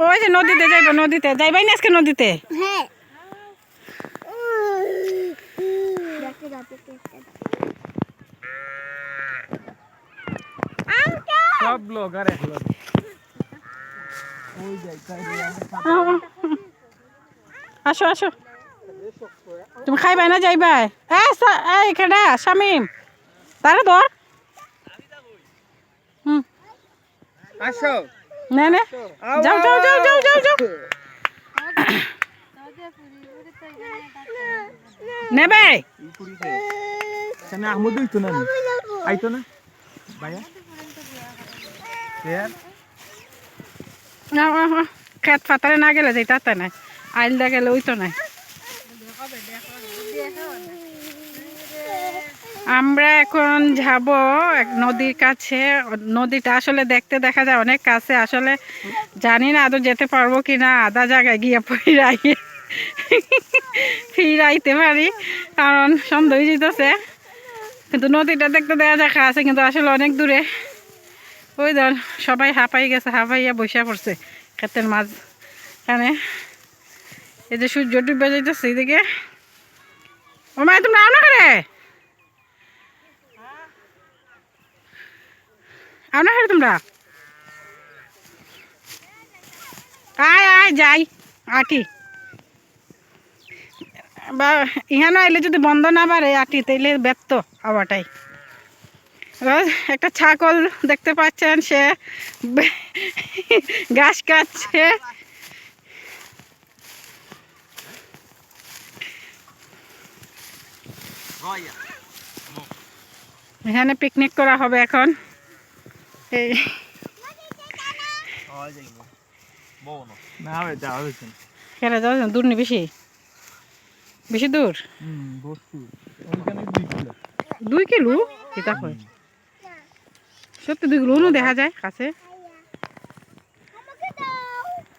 ওই যে নদীতে যাইব, নদীতে যাইবাই না আজকে নদীতে। সব লোক আর এক লোক আসো আসো, তুমি খাইবাই না যাইবাই? এখানে শামিম তারা ধর। আসো না না, যাও যাও যাও যাও যাও যাও নেবে। আহমদ হইতো না, আইতো না ভাইয়া খেত ফাতারে না গেলে যাই তাতে নাই, আইলদা গেলে ওই তো নাই। আমরা এখন যাব এক নদীর কাছে। নদীটা আসলে দেখতে দেখা যায় অনেক কাছে, আসলে জানি না আদৌ যেতে পারবো কিনা। আধা জায়গায় গিয়ে ফিরাইতে পারি, কারণ সন্ধ্যা হয়ে যেতেছে। কিন্তু নদীটা দেখতে দেখা যায় আছে, কিন্তু আসলে অনেক দূরে। ওই ধর সবাই হাঁপাই গেছে, হাঁপাইয়া বসে পড়ছে ক্ষেতের মাঝখানে। এই যে সূর্য ডুবে যাইতেছে এইদিকে। ও মা, তোমরা আও না করে, আও না করে তোমরা। আয় আয় যাই আটি বা ইহানো আইলে যদি বন্ধ না পারে আটি, তাইলে ব্যর্থ আওয়াটাই। একটা ছাগল দেখতে পাচ্ছেন, সে ঘাস কাটছে। এখানে পিকনিক করা হবে এখন। এই খেলা যাওয়া দূর নি, বেশি বেশি দূর, 2 কিলো। এটা হয় সত্যি 2 কিলো দেখা যায় কাছে।